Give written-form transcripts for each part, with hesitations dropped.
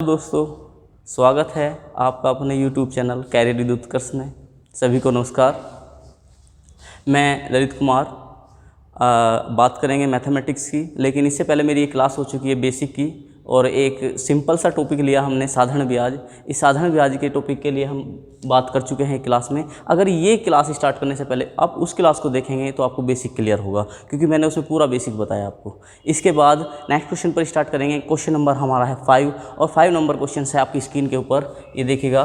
दोस्तों, स्वागत है आपका अपने YouTube चैनल कैरियर विद उत्कर्ष में। सभी को नमस्कार। मैं ललित कुमार बात करेंगे मैथमेटिक्स की, लेकिन इससे पहले मेरी एक क्लास हो चुकी है बेसिक की, और एक सिंपल सा टॉपिक लिया हमने साधारण ब्याज। इस साधारण ब्याज के टॉपिक के लिए हम बात कर चुके हैं क्लास में। अगर ये क्लास स्टार्ट करने से पहले आप उस क्लास को देखेंगे तो आपको बेसिक क्लियर होगा, क्योंकि मैंने उसमें पूरा बेसिक बताया आपको। इसके बाद नेक्स्ट क्वेश्चन पर स्टार्ट करेंगे। क्वेश्चन नंबर हमारा है 5, और 5 नंबर क्वेश्चन है आपकी स्क्रीन के ऊपर, ये देखिएगा।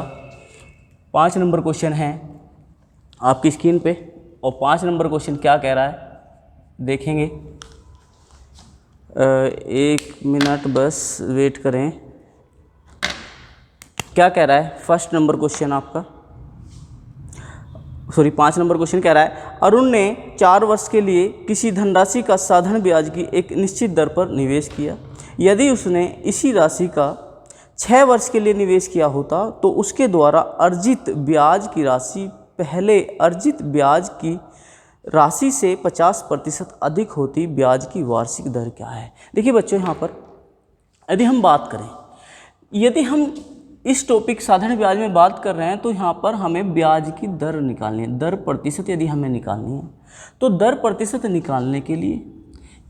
5 नंबर क्वेश्चन है आपकी स्क्रीन पे, और 5 नंबर क्वेश्चन क्या कह रहा है देखेंगे। 1 मिनट बस वेट करें। क्या कह रहा है फर्स्ट नंबर क्वेश्चन आपका, 5 नंबर क्वेश्चन कह रहा है, अरुण ने 4 वर्ष के लिए किसी धनराशि का साधारण ब्याज की एक निश्चित दर पर निवेश किया। यदि उसने इसी राशि का 6 वर्ष के लिए निवेश किया होता तो उसके द्वारा अर्जित ब्याज की राशि पहले अर्जित ब्याज की राशि से 50% अधिक होती। ब्याज की वार्षिक दर क्या है? देखिए बच्चों, यहाँ पर यदि हम बात करें, यदि हम इस टॉपिक साधारण ब्याज में बात कर रहे हैं, तो यहाँ पर हमें ब्याज की दर निकालनी है, दर प्रतिशत यदि हमें निकालनी है। तो दर प्रतिशत निकालने के लिए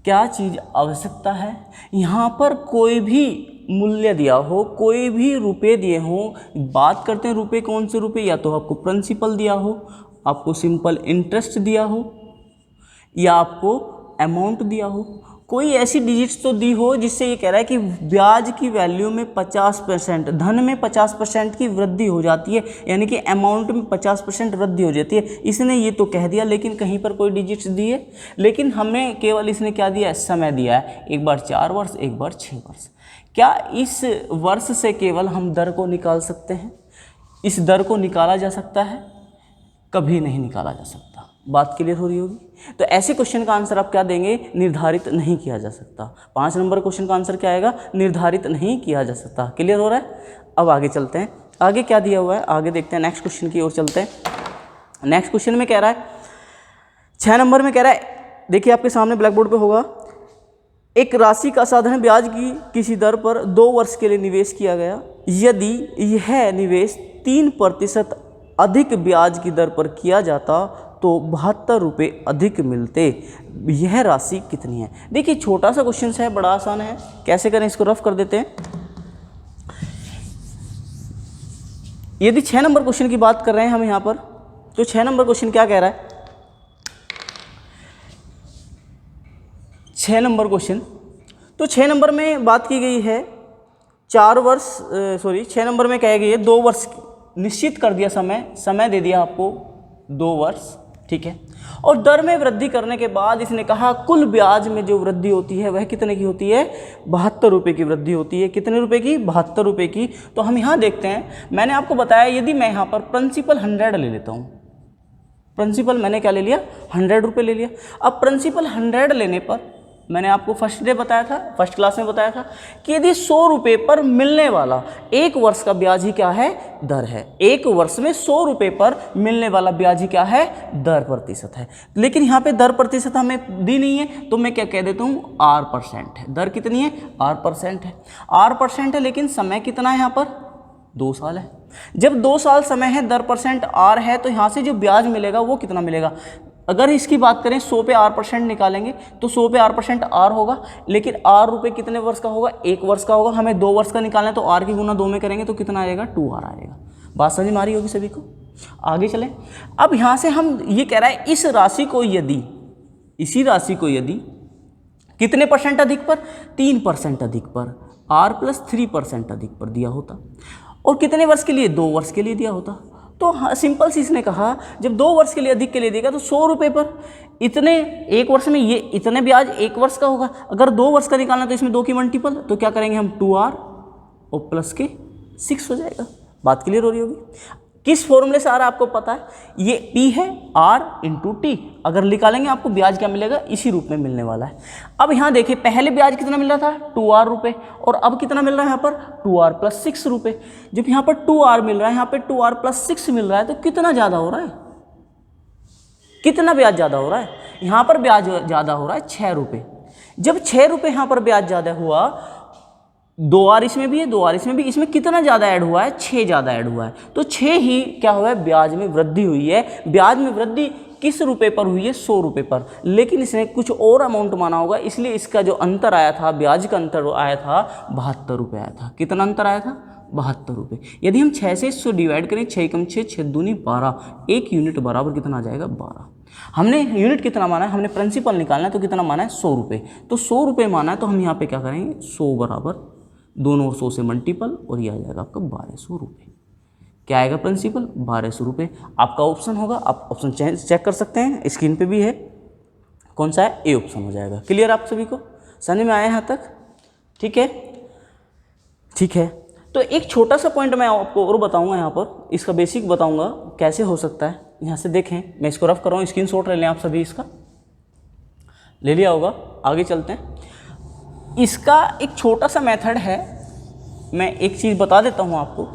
क्या चीज़ आवश्यकता है? यहाँ पर कोई भी मूल्य दिया हो, कोई भी रुपए दिए हों, बात करते हैं रुपए कौन से रुपए, या तो आपको प्रिंसिपल दिया हो, आपको सिंपल इंटरेस्ट दिया हो, या आपको अमाउंट दिया हो। कोई ऐसी डिजिट्स तो दी हो जिससे ये कह रहा है कि ब्याज की वैल्यू में 50%, धन में 50% की वृद्धि हो जाती है, यानी कि अमाउंट में 50% वृद्धि हो जाती है। इसने ये तो कह दिया, लेकिन कहीं पर कोई डिजिट्स दी है, लेकिन हमें केवल इसने क्या दिया है? समय दिया है। एक बार 4 वर्ष, एक बार 6 वर्ष। क्या इस वर्ष से केवल हम दर को निकाल सकते हैं? इस दर को निकाला जा सकता है? कभी नहीं निकाला जा सकता। बात क्लियर हो रही होगी। तो ऐसे क्वेश्चन का आंसर आप क्या देंगे? निर्धारित नहीं किया जा सकता। 5 नंबर क्वेश्चन का आंसर क्या आएगा? निर्धारित नहीं किया जा सकता। क्लियर हो रहा है? अब आगे चलते हैं, आगे क्या दिया हुआ है आगे देखते हैं। नेक्स्ट क्वेश्चन की ओर चलते हैं। नेक्स्ट क्वेश्चन में कह रहा है, 6 नंबर में कह रहा है, देखिए आपके सामने ब्लैक बोर्ड पर होगा, एक राशि का साधारण ब्याज की किसी दर पर 2 वर्ष के लिए निवेश किया गया। यदि यह निवेश 3% अधिक ब्याज की दर पर किया जाता तो 72 रुपये अधिक मिलते। यह राशि कितनी है? देखिए छोटा सा क्वेश्चन है, बड़ा आसान है। कैसे करें, इसको रफ कर देते हैं। यदि 6 नंबर क्वेश्चन की बात कर रहे हैं हम यहाँ पर, तो 6 नंबर क्वेश्चन क्या कह रहा है? 6 नंबर क्वेश्चन, तो 6 नंबर में बात की गई है 6 नंबर में कह गई है 2 वर्ष निश्चित कर दिया, समय दे दिया आपको 2 वर्ष, ठीक है। और दर में वृद्धि करने के बाद इसने कहा कुल ब्याज में जो वृद्धि होती है वह कितने की होती है? 72 रुपये की वृद्धि होती है। कितने रुपए की? 72 रुपये की। तो हम यहाँ देखते हैं, मैंने आपको बताया, यदि मैं यहाँ पर प्रिंसिपल 100 ले लेता हूँ, प्रिंसिपल मैंने क्या ले लिया? 100 रुपये ले लिया। अब प्रिंसिपल 100 लेने पर मैंने आपको फर्स्ट क्लास में बताया था कि यदि 100 रुपये पर मिलने वाला 1 वर्ष का ब्याज ही क्या है? दर है। 1 वर्ष में 100 रुपये पर मिलने वाला ब्याज ही क्या है? दर प्रतिशत है। लेकिन यहाँ पे दर प्रतिशत हमें दी नहीं है, तो मैं क्या कह देता हूँ? R% है। दर कितनी है? R% है। R% है, लेकिन समय कितना है यहाँ पर? 2 साल है। जब 2 साल समय है, दर % R है, तो यहाँ से जो ब्याज मिलेगा वो कितना मिलेगा? अगर इसकी बात करें 100 पे R% निकालेंगे तो 100 पे R% R होगा, लेकिन R रुपये कितने वर्ष का होगा? 1 वर्ष का होगा। हमें 2 वर्ष का निकालना है, तो R की गुना 2 में करेंगे तो कितना आएगा? 2R आएगा। बात समझ में आ रही होगी सभी को? आगे चलें। अब यहाँ से हम ये कह रहा है, इसी राशि को यदि कितने % अधिक पर? 3% अधिक पर, R+3% अधिक पर दिया होता, और कितने वर्ष के लिए? 2 वर्ष के लिए दिया होता। तो हाँ, सिंपल सी इसने कहा, जब 2 वर्ष के लिए अधिक के लिए देगा तो 100 रुपये पर इतने 1 वर्ष में ये इतने ब्याज 1 वर्ष का होगा। अगर 2 वर्ष का निकालना तो इसमें 2 की मल्टीपल, तो क्या करेंगे हम? 2R और प्लस के 6 हो जाएगा। बात क्लियर हो रही होगी। किस फॉर्मूले से आ रहा है आपको पता है? ये P है, R × T। अगर निकालेंगे आपको ब्याज क्या मिलेगा? इसी रूप में मिलने वाला है। अब यहाँ देखिए, पहले ब्याज कितना मिल रहा था? 2R रुपये, और अब कितना मिल रहा है यहाँ पर? 2R+6 रुपये। जब यहाँ पर 2R मिल रहा है, यहाँ पर 2R+6 मिल रहा है, तो कितना ज़्यादा हो रहा है? कितना ब्याज ज़्यादा हो रहा है? यहाँ पर ब्याज ज़्यादा हो रहा है 6 रुपये। जब 6 रुपये यहाँ पर ब्याज ज़्यादा हुआ, 2 बार इसमें भी है, 2 बार इसमें भी। इसमें कितना ज़्यादा ऐड हुआ है? 6 ज़्यादा ऐड हुआ है। तो 6 ही क्या हुआ है? ब्याज में वृद्धि हुई है। ब्याज में वृद्धि किस रुपए पर हुई है? 100 रुपये पर। लेकिन इसने कुछ और अमाउंट माना होगा, इसलिए इसका जो अंतर आया था, ब्याज का अंतर आया था 72 रुपये आया था। कितना अंतर आया था? 72 रुपये। यदि हम 6 से इसको डिवाइड करें, 6 कम 6, 6 दूनी 12, 1 यूनिट बराबर कितना आ जाएगा? 12। हमने यूनिट कितना माना है? हमने प्रिंसिपल निकालना है, तो कितना माना है? 100 रुपये। तो 100 रुपये माना है, तो हम यहाँ पे क्या करेंगे? 100 बराबर दोनों और 100 से मल्टीपल, और ये आ जाएगा आपका 1200 रुपये। क्या आएगा? प्रिंसिपल 1200 रुपये। आपका ऑप्शन होगा, आप ऑप्शन चेक कर सकते हैं, स्क्रीन पे भी है। कौन सा है? ए ऑप्शन हो जाएगा। क्लियर आप सभी को? समझ में आया यहाँ तक? ठीक है, ठीक है। तो एक छोटा सा पॉइंट मैं आपको और बताऊंगा, यहाँ पर इसका बेसिक बताऊंगा कैसे हो सकता है। यहाँ से देखें, मैं इसको रफ कर रहा हूँ, स्क्रीनशॉट ले लें आप सभी। इसका ले लिया होगा, आगे चलते हैं। इसका एक छोटा सा मेथड है, मैं एक चीज़ बता देता हूँ आपको।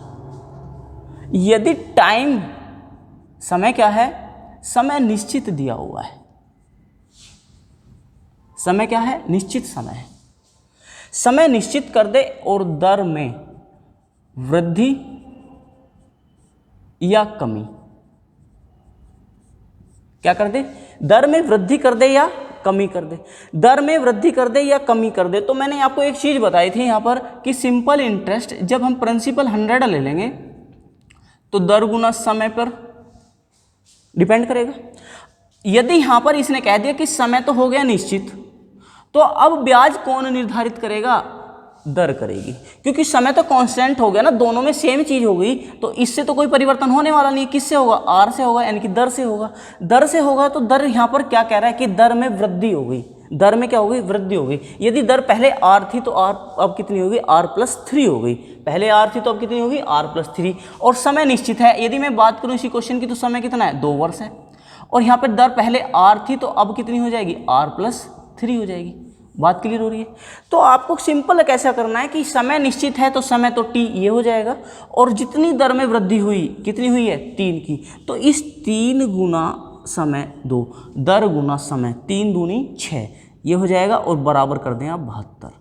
यदि टाइम, समय क्या है? समय निश्चित दिया हुआ है। समय क्या है? निश्चित समय है। समय निश्चित कर दे और दर में वृद्धि या कमी, क्या कर दे? दर में वृद्धि कर दे या कमी कर दे। दर में वृद्धि कर दे या कमी कर दे। तो मैंने आपको एक चीज़ बताई थी यहाँ पर कि सिंपल इंटरेस्ट, जब हम प्रिंसिपल 100 ले लेंगे तो दर गुना समय पर डिपेंड करेगा। यदि यहाँ पर इसने कह दिया कि समय तो हो गया निश्चित, तो अब ब्याज कौन निर्धारित करेगा? दर करेगी, क्योंकि समय तो कांस्टेंट हो गया ना, दोनों में सेम चीज़ हो गई, तो इससे तो कोई परिवर्तन होने वाला नहीं। किससे होगा? आर से होगा, यानी कि दर से होगा। दर से होगा तो दर यहाँ पर क्या कह रहा है कि दर में वृद्धि हो गई। दर में क्या हो गई? वृद्धि हो गई। यदि दर पहले आर थी तो आर अब कितनी होगी? R+3 हो गई। पहले आर थी तो अब कितनी होगी? R+3। और समय निश्चित है। यदि मैं बात करूँ इसी क्वेश्चन की, तो समय कितना है? 2 वर्ष है। और यहाँ पर दर पहले आर थी तो अब कितनी हो जाएगी? R+3 हो जाएगी। बात क्लियर हो रही है? तो आपको सिंपल कैसा करना है कि समय निश्चित है तो समय तो टी ये हो जाएगा, और जितनी दर में वृद्धि हुई, कितनी हुई है? 3 की। तो इस 3 गुना समय 2, दर गुना समय, 3 दूनी 6, ये हो जाएगा, और बराबर कर दें आप 72।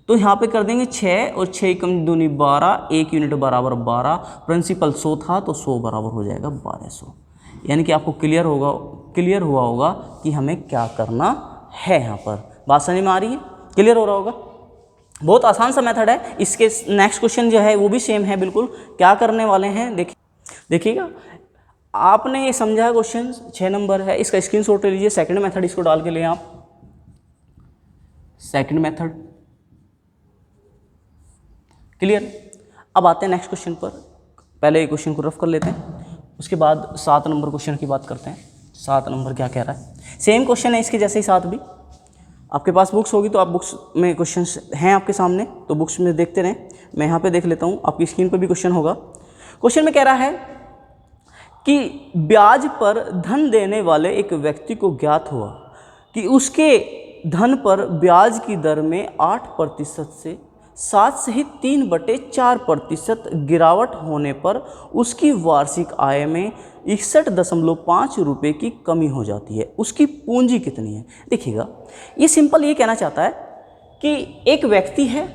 तो यहाँ पे कर देंगे 6 और 6 कम दूनी 12, 1 यूनिट बराबर 12। प्रिंसिपल 100 था तो 100 बराबर हो जाएगा 1200। यानी कि आपको क्लियर हुआ होगा कि हमें क्या करना है। यहाँ पर बात समझ में आ रही है? क्लियर हो रहा होगा? बहुत आसान सा मेथड है। इसके नेक्स्ट क्वेश्चन जो है वो भी सेम है बिल्कुल। क्या करने वाले हैं देखिएगा, आपने ये समझा है क्वेश्चन 6 नंबर है, इसका स्क्रीनशॉट ले लीजिए। सेकंड मेथड इसको डाल के लें आप, सेकंड मेथड। क्लियर? अब आते हैं नेक्स्ट क्वेश्चन पर। पहले ये क्वेश्चन को रफ कर लेते हैं, उसके बाद 7 नंबर क्वेश्चन की बात करते हैं। 7 नंबर क्या कह रहा है? सेम क्वेश्चन है इसके जैसे ही 7 भी। आपके पास बुक्स होगी तो आप बुक्स में क्वेश्चंस हैं आपके सामने, तो बुक्स में देखते रहें। मैं यहाँ पे देख लेता हूँ, आपकी स्क्रीन पर भी क्वेश्चन होगा। क्वेश्चन में कह रहा है कि ब्याज पर धन देने वाले एक व्यक्ति को ज्ञात हुआ कि उसके धन पर ब्याज की दर में 8% से 7 सहित 3/4% गिरावट होने पर उसकी वार्षिक आय में 61.5 रुपये की कमी हो जाती है। उसकी पूंजी कितनी है? देखिएगा, ये सिंपल ये कहना चाहता है कि एक व्यक्ति है,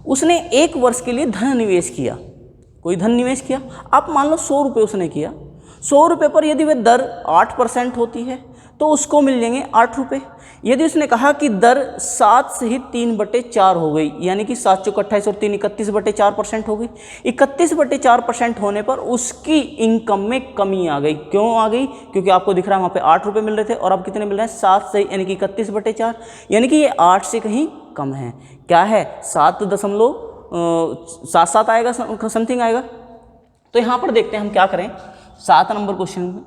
उसने 1 वर्ष के लिए धन निवेश किया। कोई धन निवेश किया, आप मान लो 100 रुपये उसने किया। 100 रुपये पर यदि वह दर 8% होती है तो उसको मिल जाएंगे 8 रुपये। यदि उसने कहा कि दर 7 सहित 3/4 हो गई, यानी कि 7 चौक 28 और 3 31/4% हो गई। 31/4% होने पर उसकी इनकम में कमी आ गई। क्यों आ गई? क्योंकि आपको दिख रहा है वहाँ पे 8 रुपये मिल रहे थे और अब कितने मिल रहे हैं? 7 सही, यानी कि 31/4, यानी कि ये 8 से कहीं कम है। क्या है? 7.77 आएगा, समथिंग आएगा। तो यहाँ पर देखते हैं हम क्या करें 7 नंबर क्वेश्चन में।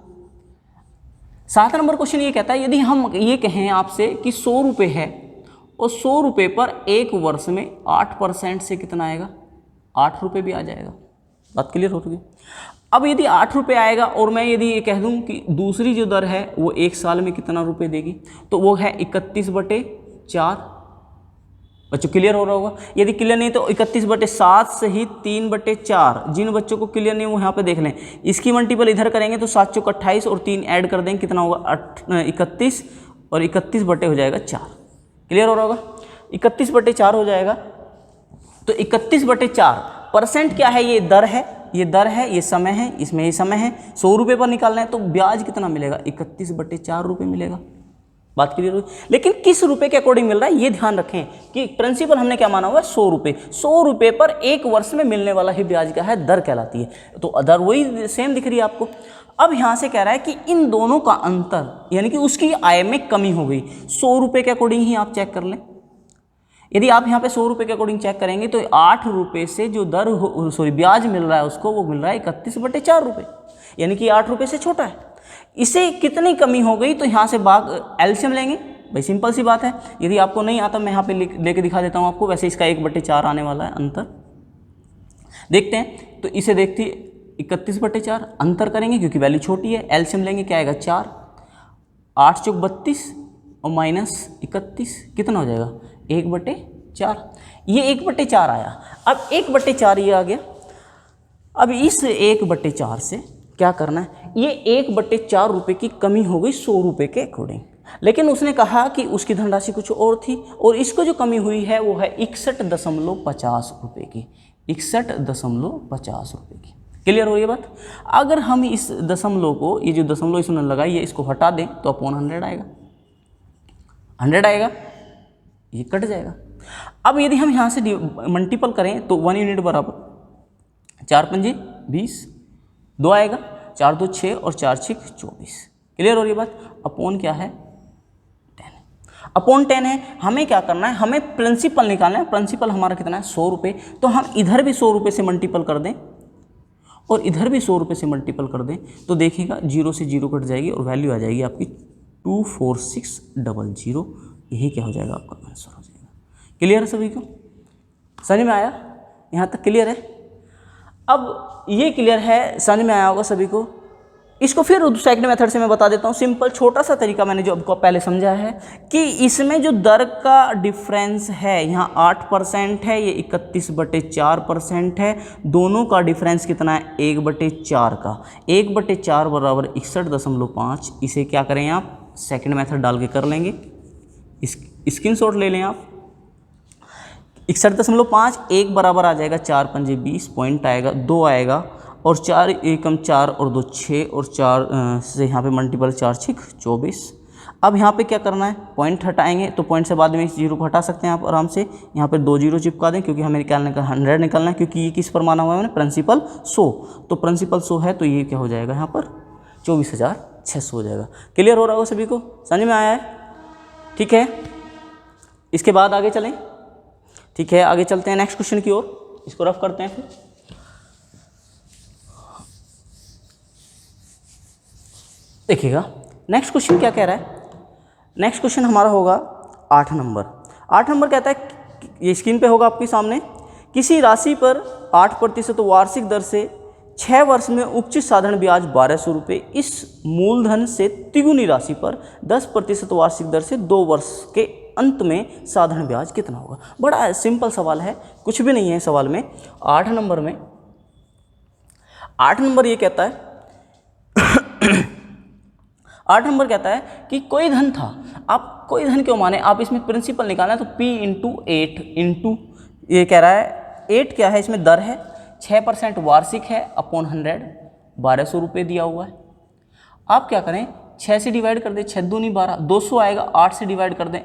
7 नंबर क्वेश्चन ये कहता है, यदि हम ये कहें आपसे कि 100 रुपये है और 100 रुपये पर 1 वर्ष में 8% से कितना आएगा? 8 रुपये भी आ जाएगा। बात क्लियर हो रही है? अब यदि 8 रुपये आएगा और मैं यदि ये कह दूं कि दूसरी जो दर है वो 1 साल में कितना रुपये देगी, तो वो है 31/4। बच्चों क्लियर हो रहा होगा? यदि क्लियर नहीं तो 31/7 सहित 3/4। जिन बच्चों को क्लियर नहीं वो यहाँ पे देख लें। इसकी मल्टीपल इधर करेंगे तो 7 चौक 28 और 3 ऐड कर देंगे, कितना होगा? 31 और 31 बटे हो जाएगा 4। क्लियर हो रहा होगा? 31/4 हो जाएगा। तो 31/4% क्या है, ये दर है, ये दर है, ये समय है, इसमें ये समय है। 100 रुपये पर निकालना है तो ब्याज कितना मिलेगा, 31/4 रुपये मिलेगा। बात क्लियर हुई। लेकिन किस रुपए के अकॉर्डिंग मिल रहा है ये ध्यान रखें कि प्रिंसिपल हमने क्या माना हुआ है, 100 रुपये। 100 रुपये पर एक वर्ष में मिलने वाला ही ब्याज क्या है, दर कहलाती है। तो दर वही सेम दिख रही है आपको। अब यहाँ से कह रहा है कि इन दोनों का अंतर यानी कि उसकी आय में कमी हो गई। 100 रुपये के अकॉर्डिंग ही आप चेक कर लें। यदि आप यहाँ पे 100 रुपये के अकॉर्डिंग चेक करेंगे तो 8 रुपये से जो ब्याज मिल रहा है उसको, वो मिल रहा है 31/4 रुपये, यानी कि 8 रुपये से छोटा है। इसे कितनी कमी हो गई, तो यहाँ से भाग एलसीएम लेंगे भाई, सिंपल सी बात है। यदि आपको नहीं आता मैं यहाँ पे लेके दिखा देता हूँ आपको। वैसे इसका 1/4 आने वाला है अंतर, देखते हैं। तो इसे देखते 31/4 अंतर करेंगे क्योंकि वैल्यू छोटी है। एलसीएम लेंगे, क्या आएगा 4, 8 चौक 32 और -31 कितना हो जाएगा 1/4। ये 1/4 आया। अब 1/4 ये आ गया। अब इस 1/4 से क्या करना है, ये 1/4 रुपये की कमी हो गई 100 रुपये के अकॉर्डिंग। लेकिन उसने कहा कि उसकी धनराशि कुछ और थी और इसको जो कमी हुई है वो है 61.50 रुपये की, 61.50 रुपये की। क्लियर हो ये बात। अगर हम इस दशमलव को, ये जो दशमलव इसमें लगाई है, इसको हटा दें तो अपॉन 100 आएगा, 100 आएगा, ये कट जाएगा। अब यदि हम यहाँ से मल्टीपल करें तो 1 यूनिट बराबर 4 पंजे 20, 2 आएगा, 4 2 6 और 4 6 24। क्लियर हो रही बात। अपॉन क्या है 10, अपॉन 10 है। हमें क्या करना है, हमें प्रिंसिपल निकालना है। प्रिंसिपल हमारा कितना है 100 रुपये। तो हम इधर भी 100 रुपये से मल्टीपल कर दें और इधर भी 100 रुपये से मल्टीपल कर दें तो देखिएगा 0 से 0 कट जाएगी और वैल्यू आ जाएगी आपकी 24600। यही क्या हो जाएगा आपका आंसर हो जाएगा। क्लियर है सभी को, समझ में आया, यहाँ तक क्लियर है। अब ये क्लियर है, समझ में आया होगा सभी को। इसको फिर सेकंड मेथड से मैं बता देता हूँ। सिंपल छोटा सा तरीका मैंने जो आपको पहले समझा है कि इसमें जो दर का डिफरेंस है, यहाँ 8% है, ये 31/4% है। दोनों का डिफरेंस कितना है 1/4 का। 1/4 बराबर 61.5। इसे क्या करें आप, सेकंड मेथड डाल के कर लेंगे। स्क्रीनशॉट ले लें आप। 61.5 1 बराबर आ जाएगा 4 पंजे 20, पॉइंट आएगा 2 आएगा और 4 एकम 4 और 2 6 और 4 से यहाँ पे मल्टीपल 4 6 24। अब यहाँ पे क्या करना है, पॉइंट हटाएंगे तो पॉइंट से बाद में इस 0 को हटा सकते हैं आप आराम से। यहाँ पे 2 0 चिपका दें क्योंकि हमें निकालने का 100 निकालना है, क्योंकि ये किस पर माना हुआ है मैंने, प्रिंसिपल 100। तो प्रिंसिपल 100 है तो ये क्या हो जाएगा यहाँ पर 24,600 हो जाएगा। क्लियर हो रहा होगा सभी को, समझ में आया है। ठीक है, इसके बाद आगे चलें। ठीक है, आगे चलते हैं नेक्स्ट क्वेश्चन की ओर। इसको रफ करते हैं फिर। देखिएगा नेक्स्ट क्वेश्चन क्या कह रहा है। नेक्स्ट क्वेश्चन हमारा होगा 8 नंबर। 8 नंबर कहता है, ये स्क्रीन पे होगा आपके सामने, किसी राशि पर 8% वार्षिक दर से 6 वर्ष में उपचित साधारण ब्याज 1200 रुपये, इस मूलधन से तिगुनी राशि पर 10% वार्षिक दर से 2 वर्ष के अंत में साधारण ब्याज कितना होगा। बड़ा सिंपल सवाल है, कुछ भी नहीं है सवाल में। 8 नंबर में 8 नंबर ये कहता है 8 नंबर कहता है कि कोई धन था। आप कोई धन क्यों माने, आप इसमें प्रिंसिपल निकालना है तो P × 8 इंटू, ये कह रहा है 8 क्या है, इसमें दर है 6% वार्षिक है, अपॉन 100 1200 रुपये दिया हुआ है। आप क्या करें, 6 से डिवाइड कर दें, 6 दूनी 12, 200 आएगा। 8 से डिवाइड कर दें,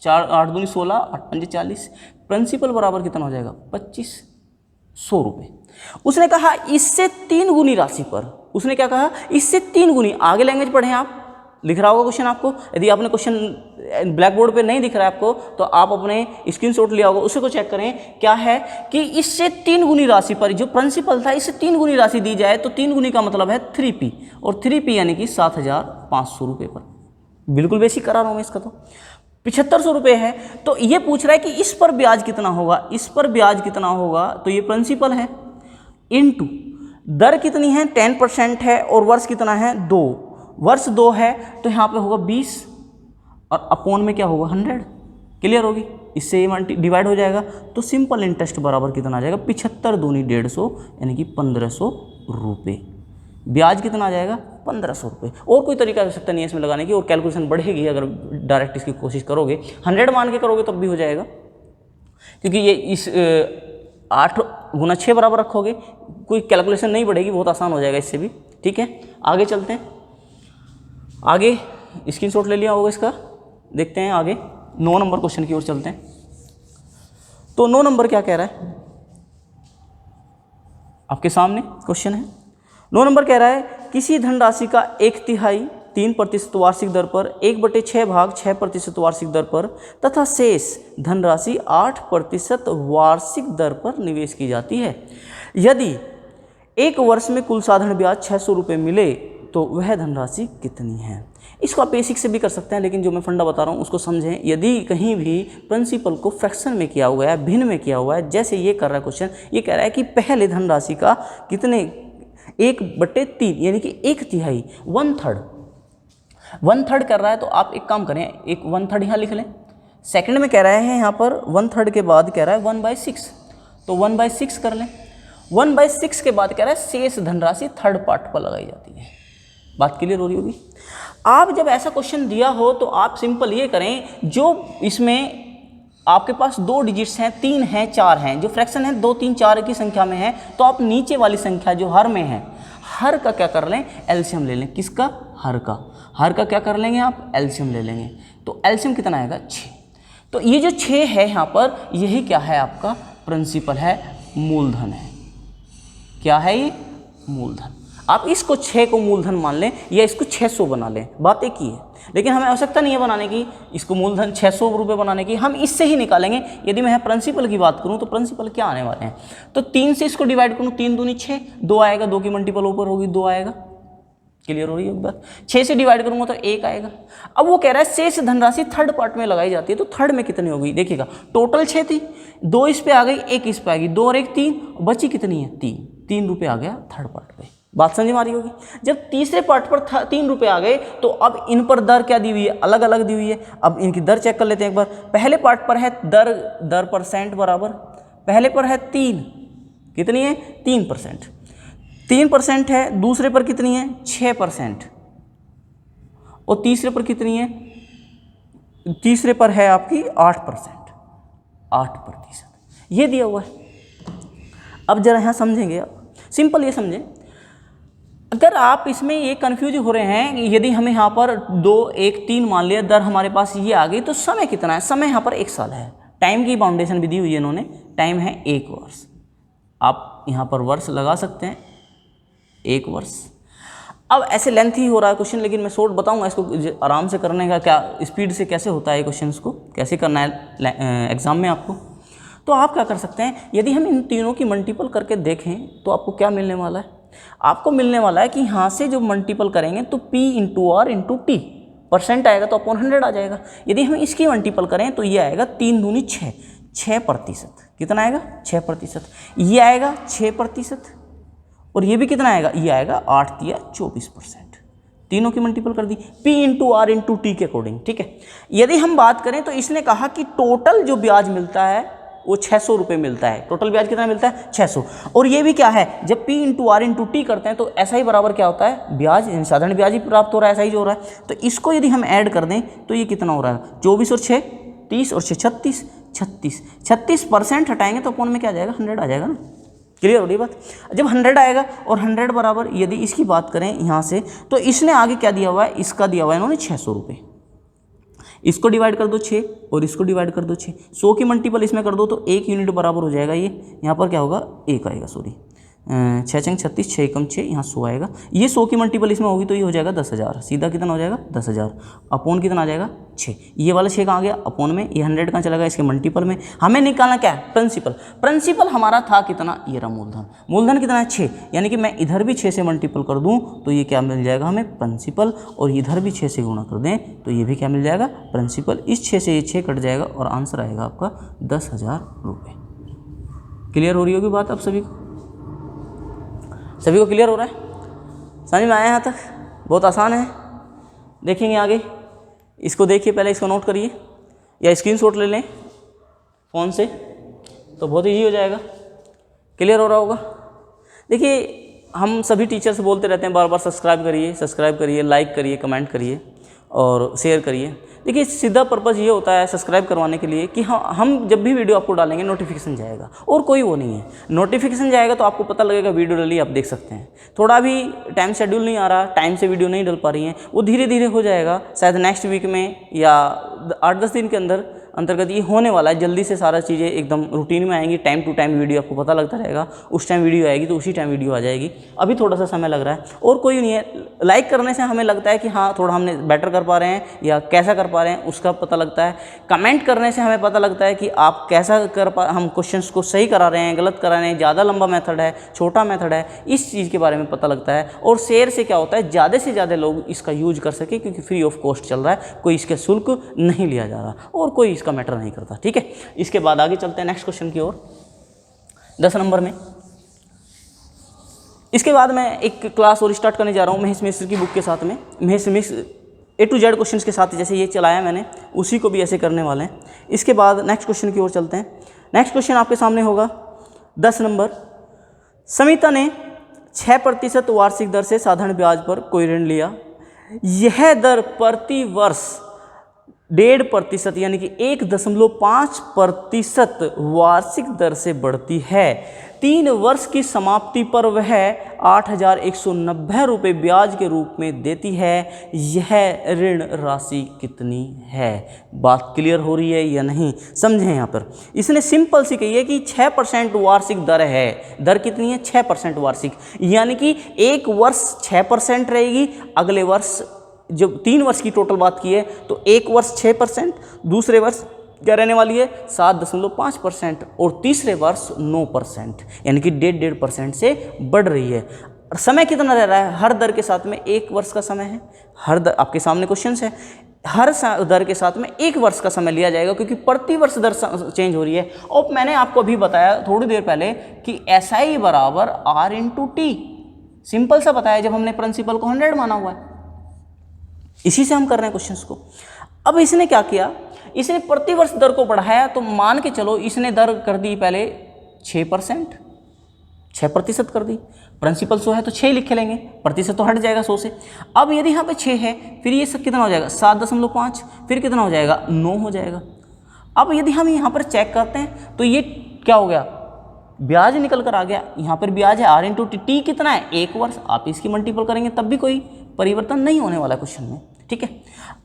4 8 दूनी 16, 8 पंजे 40। प्रिंसिपल बराबर कितना हो जाएगा 2500 रुपये। उसने कहा इससे 3 गुनी राशि पर, उसने क्या कहा, इससे 3 गुनी। आगे लैंग्वेज पढ़ें आप, लिख रहा होगा क्वेश्चन आपको। यदि आपने क्वेश्चन ब्लैक बोर्ड पे नहीं दिख रहा है आपको तो आप अपने स्क्रीनशॉट लिया होगा, उसे को चेक करें। क्या है कि इससे 3 गुनी राशि पर, जो प्रिंसिपल था, इससे 3 गुनी राशि दी जाए तो 3 गुनी का मतलब है 3P, और 3P यानी कि 7,500 रुपये पर। बिल्कुल बेसिक करा रहा हूँ मैं इसका। तो 7500 रुपये है। तो ये पूछ रहा है कि इस पर ब्याज कितना होगा, इस पर ब्याज कितना होगा। तो ये प्रिंसिपल है इनटू दर कितनी है 10% है और वर्ष कितना है 2, वर्ष 2 है तो यहाँ पे होगा 20 और अपॉन में क्या होगा 100। क्लियर होगी, इससे ये डिवाइड हो जाएगा तो सिंपल इंटरेस्ट बराबर कितना आ जाएगा 75 दूनी 150 यानी कि 1500 रुपये। ब्याज कितना आ जाएगा 1500 रुपये। और कोई तरीका आवश्यकता नहीं है इसमें लगाने की, और कैलकुलेशन बढ़ेगी अगर डायरेक्ट इसकी कोशिश करोगे। 100 मान के करोगे तब भी हो जाएगा, क्योंकि ये इस 8 गुना 6 बराबर रखोगे, कोई कैलकुलेशन नहीं बढ़ेगी, बहुत आसान हो जाएगा इससे भी। ठीक है, आगे चलते हैं। आगे स्क्रीनशॉट ले लिया होगा इसका, देखते हैं आगे 9 नंबर क्वेश्चन की ओर चलते हैं। तो 9 नंबर क्या कह रहा है, आपके सामने क्वेश्चन है। 9 नंबर कह रहा है किसी धनराशि का 1/3 3% वार्षिक दर पर 1/6 भाग 6% वार्षिक दर पर तथा शेष धनराशि 8% वार्षिक दर पर निवेश की जाती है। यदि एक वर्ष में कुल साधारण ब्याज 600 रुपये मिले तो वह धनराशि कितनी है। इसको आप बेसिक से भी कर सकते हैं, लेकिन जो मैं फंडा बता रहा हूँ उसको समझें। यदि कहीं भी प्रिंसिपल को फ्रैक्शन में किया हुआ है, भिन्न में किया हुआ है, जैसे ये कर रहा है क्वेश्चन, ये कह रहा है कि पहले धनराशि का कितने 1/3 यानी कि 1/3 1/3 कर रहा है, तो आप एक काम करें, एक 1/3 यहाँ लिख लें। सेकंड में कह रहे हैं यहाँ पर 1/3 के बाद कह रहा है 1/6, तो 1/6 कर लें। 1/6 के बाद कह रहा है शेष धनराशि थर्ड पार्ट पर लगाई जाती है। बात क्लियर हो रही होगी। आप जब ऐसा क्वेश्चन दिया हो तो आप सिंपल ये करें, जो इसमें आपके पास 2 डिजिट्स हैं, 3 हैं, 4 हैं, जो फ्रैक्शन है 2 3 4 की संख्या में है, तो आप नीचे वाली संख्या जो हर में है, हर का क्या कर लें, एलसीएम ले लें। किसका, हर का। हर का क्या कर लेंगे आप, एलसीएम ले लेंगे। तो एलसीएम कितना आएगा, 6। तो ये जो 6 है यहाँ पर, यही क्या है, आपका प्रिंसिपल है, मूलधन है। क्या है ये, मूलधन। आप इसको 6 को मूलधन मान लें या इसको 600 बना लें, बात एक ही है। लेकिन हमें आवश्यकता नहीं है बनाने की, इसको मूलधन 600 रुपये बनाने की, हम इससे ही निकालेंगे। यदि मैं प्रिंसिपल की बात करूं तो प्रिंसिपल क्या आने वाले हैं, तो 3 से इसको डिवाइड करूं, 3 दूनी 6, 2 आएगा, 2 की मल्टीपल ऊपर होगी, 2 आएगा। क्लियर हो रही है बात। 6 से डिवाइड करूंगा तो 1 आएगा। अब वो कह रहा है शेष धनराशि थर्ड पार्ट में लगाई जाती है, तो थर्ड में कितनी होगी, देखिएगा टोटल 6 थी, 2 इस पे आ गई, 1 इस पे आ गई, 2 और 1 3, बची कितनी है, 3 रुपये आ गया थर्ड पार्ट पे। बात समझ में आ रही होगी। जब तीसरे पार्ट पर 3 रुपये आ गए, तो अब इन पर दर क्या दी हुई है, अलग अलग दी हुई है। अब इनकी दर चेक कर लेते हैं एक बार। पहले पार्ट पर है दर परसेंट बराबर, पहले पर है 3, कितनी है, 3%, 3% है। दूसरे पर कितनी है, 6%, और तीसरे पर कितनी है, तीसरे पर है आपकी 8%, 8%, ये दिया हुआ है। अब जरा यहाँ समझेंगे आप, सिंपल ये समझें। अगर आप इसमें ये कंफ्यूज हो रहे हैं, यदि हमें यहाँ पर 2 1 3 मान लिया, दर हमारे पास ये आ गई, तो समय कितना है, समय यहाँ पर 1 साल है। टाइम की बाउंडेशन भी दी हुई है इन्होंने, टाइम है 1 वर्ष। आप यहाँ पर वर्ष लगा सकते हैं, 1 वर्ष। अब ऐसे लेंथी हो रहा है क्वेश्चन, लेकिन मैं शॉर्ट बताऊंगा इसको आराम से करने का, क्या स्पीड से कैसे होता है क्वेश्चन को, कैसे करना है एग्जाम में आपको। तो आप क्या कर सकते हैं, यदि हम इन तीनों की मल्टीपल करके देखें तो आपको क्या मिलने वाला है, आपको मिलने वाला है कि यहाँ से जो मल्टीपल करेंगे तो P into R into T, percent आएगा तो अपॉन 100 आ जाएगा। यदि हम इसकी मल्टीपल करें तो ये आएगा 3 दूनी 6, 6%, कितना आएगा, 6%। ये आएगा 6%, और ये भी कितना आएगा, ये आएगा 8 या 24%। तीनों की मल्टीपल कर दी P into R into T के अकॉर्डिंग। ठीक है, यदि हम बात करें तो इसने कहा कि टोटल जो ब्याज मिलता है वो 600 रुपये मिलता है। टोटल ब्याज कितना मिलता है, 600। और ये भी क्या है, जब P into R into T करते हैं तो ऐसा ही बराबर क्या होता है, ब्याज, साधारण ब्याज ही प्राप्त हो रहा है, ऐसा ही जो हो रहा है। तो इसको यदि हम ऐड कर दें तो ये कितना हो रहा है, 24 और 6 30 और 6 36, 36% हटाएंगे तो अपॉन में क्या आ जाएगा, 100 आ जाएगा ना। क्लियर हो रही बात। जब 100 आएगा और 100 बराबर, यदि इसकी बात करें यहाँ से, तो इसने आगे क्या दिया हुआ है, इसका दिया हुआ है इन्होंने 600 रुपये। इसको डिवाइड कर दो 6 और इसको डिवाइड कर दो 6, 100 की मल्टीपल इसमें कर दो तो 1 यूनिट बराबर हो जाएगा। ये यहाँ पर क्या होगा, 1 आएगा, सॉरी 6 छंग 36, 6 एकम 6, यहाँ 100 आएगा। ये 100 की मल्टीपल इसमें होगी तो ये हो जाएगा 10,000, सीधा कितना हो जाएगा 10,000। अपोन कितना आ जाएगा 6, ये वाला 6 कहाँ गया अपोन में, ये 100 कहाँ चला गया इसके मल्टीपल में। हमें निकालना क्या है, प्रिंसिपल। प्रिंसिपल हमारा था कितना, ये रहा मूलधन। मूलधन कितना है 6, यानी कि मैं इधर भी 6 से मल्टीपल कर दूँ तो ये क्या मिल जाएगा हमें, प्रिंसिपल। और इधर भी 6 से गुणा कर दें तो ये भी क्या मिल जाएगा, प्रिंसिपल। इस 6 से ये 6 कट जाएगा और आंसर आएगा आपका 10,000 रुपये। क्लियर हो रही होगी बात आप सभी को, सभी को क्लियर हो रहा है, समझ में आया यहाँ तक, बहुत आसान है। देखेंगे आगे, इसको देखिए, पहले इसको नोट करिए या स्क्रीनशॉट ले लें फ़ोन से तो बहुत ईजी हो जाएगा। क्लियर हो रहा होगा। देखिए हम सभी टीचर से बोलते रहते हैं बार बार, सब्सक्राइब करिए, सब्सक्राइब करिए, लाइक करिए, कमेंट करिए, और शेयर करिए। देखिए सीधा पर्पज़ ये होता है सब्सक्राइब करवाने के लिए कि हाँ हम जब भी वीडियो आपको डालेंगे नोटिफिकेशन जाएगा, और कोई वो नहीं है। नोटिफिकेशन जाएगा तो आपको पता लगेगा वीडियो डली, आप देख सकते हैं। थोड़ा भी टाइम शेड्यूल नहीं आ रहा, टाइम से वीडियो नहीं डल पा रही है, वो धीरे धीरे हो जाएगा, शायद नेक्स्ट वीक में या 8-10 दिन के अंतर्गत ये होने वाला है। जल्दी से सारा चीज़ें एकदम रूटीन में आएंगी, टाइम टू टाइम वीडियो आपको पता लगता रहेगा। उस टाइम वीडियो आएगी तो उसी टाइम वीडियो आ जाएगी। अभी थोड़ा सा समय लग रहा है और कोई नहीं है। लाइक करने से हमें लगता है कि हाँ थोड़ा हमने बेटर कर पा रहे हैं या कैसा कर पा रहे हैं उसका पता लगता है। कमेंट करने से हमें पता लगता है कि आप कैसा हम क्वेश्चंस को सही करा रहे हैं, गलत करा रहे हैं, ज़्यादा लंबा मेथड है, छोटा मेथड है, इस चीज़ के बारे में पता लगता है। और शेयर से क्या होता है, ज़्यादा से ज़्यादा लोग इसका यूज कर सके, क्योंकि फ्री ऑफ कॉस्ट चल रहा है, कोई इसका शुल्क नहीं लिया जा रहा और कोई इसका मैटर नहीं करता। ठीक है, इसके बाद आगे चलते हैं नेक्स्ट क्वेश्चन की ओर। 10 नंबर में इसके बाद मैं एक क्लास और स्टार्ट करने जा रहा हूँ महेश मिश्र की बुक के साथ में। महेश मिश्र A to Z क्वेश्चंस के साथ जैसे ये चलाया मैंने, उसी को भी ऐसे करने वाले हैं। इसके बाद नेक्स्ट क्वेश्चन की ओर चलते हैं। नेक्स्ट क्वेश्चन आपके सामने होगा 10 नंबर। समिता ने 6% वार्षिक दर से साधारण ब्याज पर कोई ऋण लिया। यह दर प्रति वर्ष 1.5% यानी कि 1.5% वार्षिक दर से बढ़ती है। 3 वर्ष की समाप्ति पर वह 8,190 रुपये ब्याज के रूप में देती है। यह ऋण राशि कितनी है? बात क्लियर हो रही है या नहीं, समझें। यहाँ पर इसने सिंपल सी कही है कि 6% वार्षिक दर है। दर कितनी है? 6% वार्षिक, यानी कि एक वर्ष 6% रहेगी, अगले वर्ष जब 3 वर्ष की टोटल बात की है तो एक वर्ष 6%, दूसरे वर्ष क्या रहने वाली है 7.5% और तीसरे वर्ष 9%, यानी कि 1.5% से बढ़ रही है। समय कितना रह रहा है? हर दर के साथ में 1 वर्ष का समय है। हर दर आपके सामने क्वेश्चन है, हर दर के साथ में 1 वर्ष का समय लिया जाएगा, क्योंकि प्रति वर्ष दर चेंज हो रही है। और मैंने आपको अभी बताया थोड़ी देर पहले कि SI बराबर R/T, सिंपल सा बताया जब हमने प्रिंसिपल को 100 माना हुआ है। इसी से हम कर रहे हैं क्वेश्चंस को। अब इसने क्या किया, इसने प्रति वर्ष दर को बढ़ाया, तो मान के चलो इसने दर कर दी पहले 6%, 6% कर दी। प्रिंसिपल 100 है तो 6 लिख लेंगे, प्रतिशत तो हट जाएगा 100 से। अब यदि यहाँ पे 6 है, फिर ये सब कितना हो जाएगा 7.5, फिर कितना हो जाएगा 9 हो जाएगा। अब यदि हम यहाँ पर चेक करते हैं तो ये क्या हो गया, ब्याज निकल कर आ गया। यहाँ पर ब्याज है R/T, कितना है 1 वर्ष। आप इसकी मल्टीपल करेंगे तब भी कोई परिवर्तन नहीं होने वाला क्वेश्चन में। ठीक है,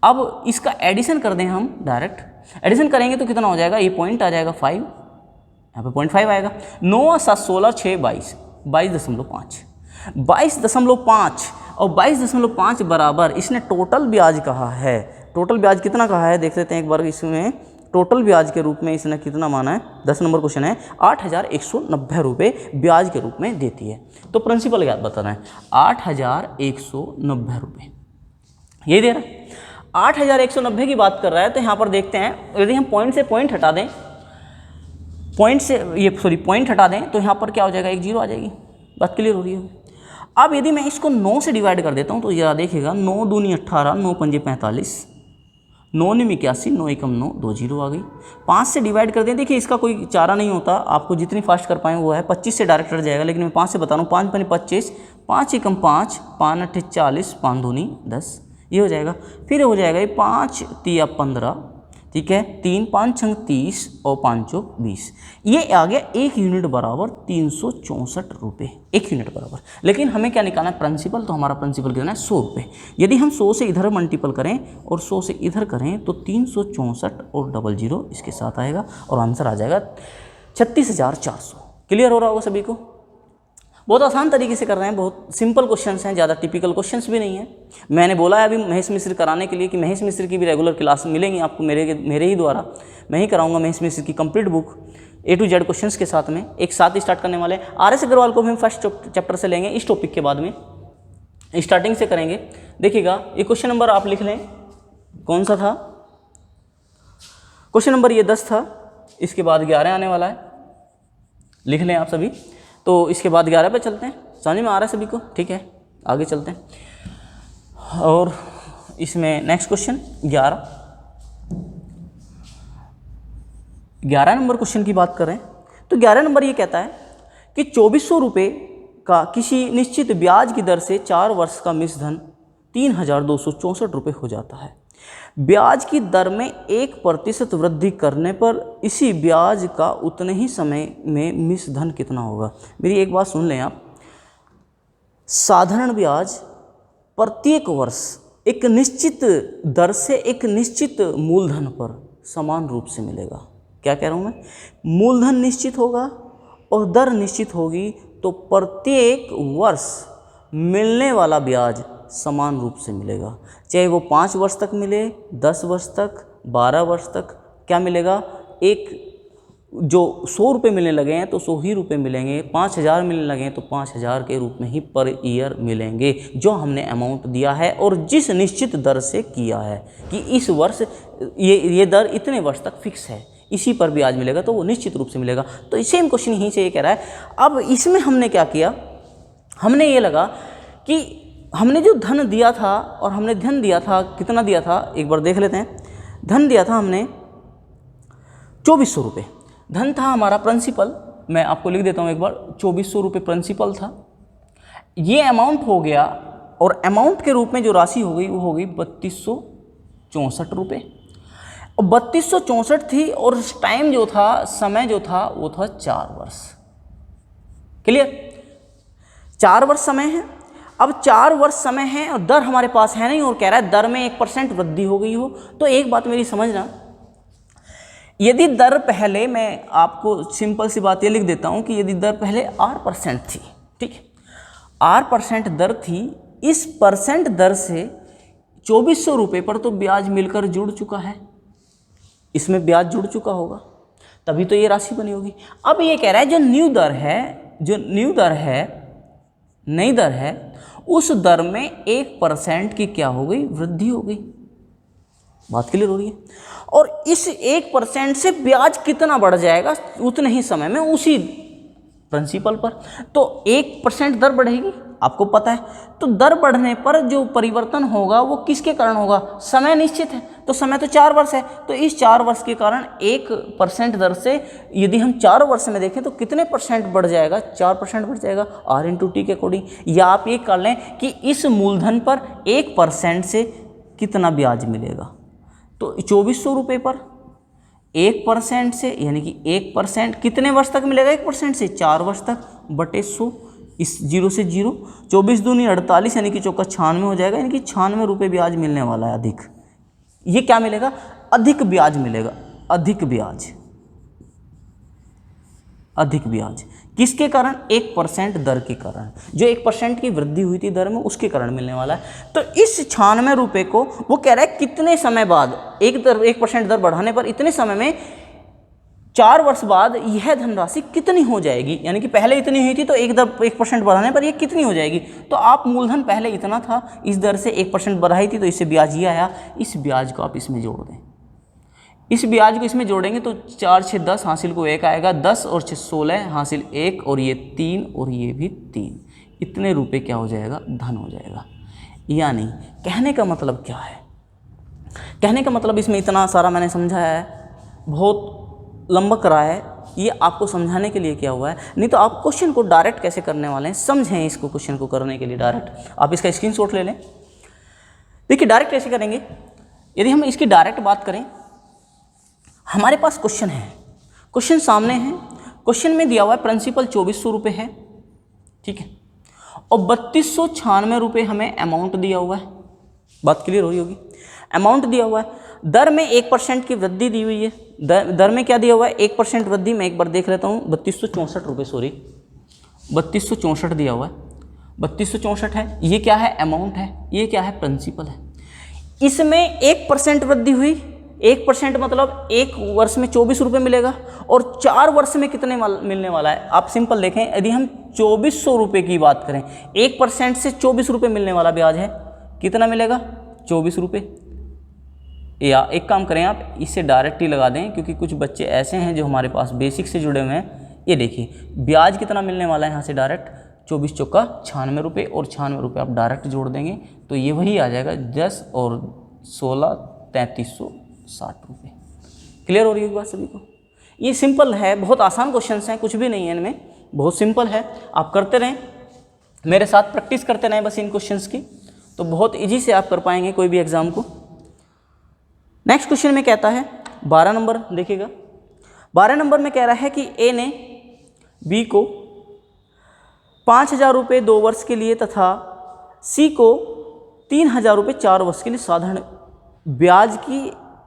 अब इसका एडिशन कर दें हम, डायरेक्ट एडिशन करेंगे तो कितना हो जाएगा, ये पॉइंट आ जाएगा 5, यहाँ पे 0.5 आएगा। 9 7 16 6 22, 22.5, 22.5 और 22.5 बराबर इसने टोटल ब्याज कहा है। टोटल ब्याज कितना कहा है देख लेते हैं एक बार। इसमें टोटल ब्याज के रूप में इसने कितना माना है, 10 नंबर क्वेश्चन है, 8,190 रुपये ब्याज के रूप में देती है। तो प्रिंसिपल क्या बताना है, 8,190 रुपये यही दे रहा है। 8,190 की बात कर रहा है, तो यहाँ पर देखते हैं यदि हम पॉइंट से पॉइंट हटा दें, पॉइंट हटा दें तो यहाँ पर क्या हो जाएगा, एक 0 आ जाएगी। बात क्लियर हो रही है। अब यदि मैं इसको 9 से डिवाइड कर देता हूँ तो यह देखिएगा 9 दूनी 18, 9 पंजे 45, 9 9 81, 9 1 9, 2 0 आ गई। 5 से डिवाइड कर दें, देखिए इसका कोई चारा नहीं होता, आपको जितनी फास्ट कर पाएँ वो है। 25 से डायरेक्ट हट जाएगा, लेकिन मैं 5 से बता रहा हूँ। 5 पंजे 25, 5 1 5, 5 8 40, 5 दूनी 10, ये हो जाएगा। फिर हो जाएगा ये 5 3 15, ठीक है, 3 5 6 30 और 5 चौक 20, ये आ गया 1 यूनिट बराबर 364 रुपये, 1 यूनिट बराबर। लेकिन हमें क्या निकालना है, प्रिंसिपल। तो हमारा प्रिंसिपल कितना है 100 रुपये। यदि हम 100 से इधर मल्टीपल करें और 100 से इधर करें तो 364 और 00 इसके साथ आएगा और आंसर आ जाएगा 36,400। क्लियर हो रहा होगा सभी को। बहुत आसान तरीके से कर रहे हैं, बहुत सिंपल क्वेश्चंस हैं, ज़्यादा टिपिकल क्वेश्चंस भी नहीं है। मैंने बोला है अभी महेश मिश्र कराने के लिए कि महेश मिश्र की भी रेगुलर क्लास मिलेंगी आपको मेरे ही द्वारा। मैं ही कराऊंगा महेश मिश्र की complete book A to Z questions के साथ में, एक साथ स्टार्ट करने वाले। RS अग्रवाल को भी हम फर्स्ट चैप्टर से लेंगे, इस टॉपिक के बाद में स्टार्टिंग से करेंगे। देखिएगा ये क्वेश्चन नंबर आप लिख लें, कौन सा था क्वेश्चन नंबर, ये 10 था। इसके बाद 11 आने वाला है, लिख लें आप सभी। तो इसके बाद 11 पे चलते हैं, समझ में आ रहा है सभी को। ठीक है, आगे चलते हैं। और इसमें नेक्स्ट क्वेश्चन 11 नंबर क्वेश्चन की बात करें तो 11 नंबर ये कहता है कि 2400 रुपये का किसी निश्चित ब्याज की दर से 4 वर्ष का मिश्रधन 3,264 रुपये हो जाता है। ब्याज की दर में 1% वृद्धि करने पर इसी ब्याज का उतने ही समय में मिश्र धन कितना होगा। मेरी एक बात सुन लें आप, साधारण ब्याज प्रत्येक वर्ष एक निश्चित दर से एक निश्चित मूलधन पर समान रूप से मिलेगा। क्या कह रहा हूँ मैं, मूलधन निश्चित होगा और दर निश्चित होगी, तो प्रत्येक वर्ष मिलने वाला ब्याज समान रूप से मिलेगा, चाहे वो 5 वर्ष तक मिले, 10 वर्ष तक, 12 वर्ष तक। क्या मिलेगा, एक जो 100 रुपये मिलने लगे हैं तो 100 ही रुपये मिलेंगे, 5,000 मिलने लगे हैं तो 5,000 के रूप में ही पर ईयर मिलेंगे, जो हमने अमाउंट दिया है और जिस निश्चित दर से किया है कि इस वर्ष ये दर इतने वर्ष तक फिक्स है, इसी पर ब्याज मिलेगा, तो वो निश्चित रूप से मिलेगा। तो सेम क्वेश्चन यहीं से ये कह रहा है। अब इसमें हमने क्या किया, हमने ये लगा कि हमने जो धन दिया था और हमने धन दिया था, कितना दिया था एक बार देख लेते हैं। धन दिया था हमने 2400 रुपये, धन था हमारा प्रिंसिपल, मैं आपको लिख देता हूँ एक बार, 2400 रुपये प्रिंसिपल था। ये अमाउंट हो गया और अमाउंट के रूप में जो राशि हो गई वो हो गई 3264 रुपये। और 3264 थी और टाइम जो था, समय जो था वो था 4 वर्ष। क्लियर, 4 वर्ष समय है। अब 4 वर्ष समय है और दर हमारे पास है नहीं और कह रहा है दर में 1% वृद्धि हो गई हो। तो एक बात मेरी समझना, यदि दर पहले, मैं आपको सिंपल सी बात ये लिख देता हूँ कि यदि दर पहले R% थी, ठीक है, R% दर थी, इस परसेंट दर से 2400 रुपये पर तो ब्याज मिलकर जुड़ चुका है, इसमें ब्याज जुड़ चुका होगा, तभी तो ये राशि बनी होगी। अब ये कह रहा है जो न्यू दर है, जो न्यू दर है, नई दर है, उस दर में 1% की क्या हो गई, वृद्धि हो गई। बात क्लियर हो रही है। और इस 1% से ब्याज कितना बढ़ जाएगा उतने ही समय में उसी प्रिंसिपल पर, तो 1% दर बढ़ेगी, आपको पता है। तो दर बढ़ने पर जो परिवर्तन होगा वो किसके कारण होगा, समय निश्चित है, तो समय तो 4 वर्ष है, तो इस 4 वर्ष के कारण 1% दर से यदि हम 4 वर्ष में देखें तो कितने परसेंट बढ़ जाएगा, 4% बढ़ जाएगा R/T के अकॉर्डिंग। या आप ये कर लें कि इस मूलधन पर 1% से कितना ब्याज मिलेगा, तो 2400 रुपये पर 1% से, यानी कि 1% कितने वर्ष तक मिलेगा, 1% से 4 वर्ष तक, बटे 100, इस 0 से 0, 24 दूनी 48, यानी कि चौका 96 हो जाएगा, यानी कि 96 रुपये ब्याज मिलने वाला है अधिक। ये क्या मिलेगा, अधिक ब्याज मिलेगा, अधिक ब्याज, अधिक ब्याज किसके कारण, 1% दर के कारण, जो 1% की वृद्धि हुई थी दर में उसके कारण मिलने वाला है। तो इस 96 रुपये को वो कह रहा है कितने समय बाद, 1% दर बढ़ाने पर इतने समय में 4 वर्ष बाद यह धनराशि कितनी हो जाएगी, यानी कि पहले इतनी हुई थी तो 1% बढ़ाने पर यह कितनी हो जाएगी। तो आप मूलधन पहले इतना था, इस दर से 1% बढ़ाई थी तो इससे ब्याज ये आया, इस ब्याज को आप इसमें जोड़ दें, इस ब्याज को इसमें जोड़ेंगे तो 4 6 10 हासिल को 1 आएगा, 10 और 6 16 हासिल 1 और ये 3 और ये भी 3, इतने रुपए क्या हो जाएगा, धन हो जाएगा। यानी कहने का मतलब क्या है, कहने का मतलब इसमें इतना सारा मैंने समझाया है, बहुत लंबा करा है, ये आपको समझाने के लिए क्या हुआ है। नहीं तो आप क्वेश्चन को डायरेक्ट कैसे करने वाले हैं, समझें इसको, क्वेश्चन को करने के लिए डायरेक्ट आप इसका स्क्रीनशॉट ले लें। देखिए डायरेक्ट कैसे करेंगे, यदि हम इसकी डायरेक्ट बात करें, हमारे पास क्वेश्चन है, क्वेश्चन सामने है, क्वेश्चन में दिया हुआ है प्रिंसिपल 2400 रुपये है, ठीक है, और 3296 रुपये हमें अमाउंट दिया हुआ है। बात क्लियर हो रही होगी, अमाउंट दिया हुआ है, दर में 1% की वृद्धि दी हुई है, दर में क्या दिया हुआ है, 1% वृद्धि। मैं एक बार देख लेता हूँ, 3264 रुपये, सॉरी 3264 दिया हुआ है, 3264 है, ये क्या है, अमाउंट है, ये क्या है, प्रिंसिपल है। इसमें 1% वृद्धि हुई, 1% मतलब 1 वर्ष में 24 रुपये मिलेगा, और 4 वर्ष में कितने मिलने वाला है, आप सिंपल देखें, यदि हम 2400 रुपये की बात करें, 1% से 24 रुपये मिलने वाला ब्याज है, कितना मिलेगा, 24 रुपये। या एक काम करें आप इसे डायरेक्ट ही लगा दें, क्योंकि कुछ बच्चे ऐसे हैं जो हमारे पास बेसिक से जुड़े हुए हैं। ये देखिए ब्याज कितना मिलने वाला है यहाँ से डायरेक्ट, 24 चौका 96 रुपये, और 96 रुपये आप डायरेक्ट जोड़ देंगे तो ये वही आ जाएगा, 10 और 16 3360 रुपये। क्लियर हो रही है बात सभी को। ये सिंपल है, बहुत आसान क्वेश्चन हैं, कुछ भी नहीं है इनमें, बहुत सिंपल है। आप करते रहें, मेरे साथ प्रैक्टिस करते रहें बस इन क्वेश्चंस की, तो बहुत इजी से आप कर पाएंगे कोई भी एग्ज़ाम को। नेक्स्ट क्वेश्चन में कहता है 12 नंबर, देखिएगा 12 नंबर में कह रहा है कि ए ने बी को 5,000 रुपये 2 वर्ष के लिए तथा सी को 3,000 रुपये 4 वर्ष के लिए साधारण ब्याज की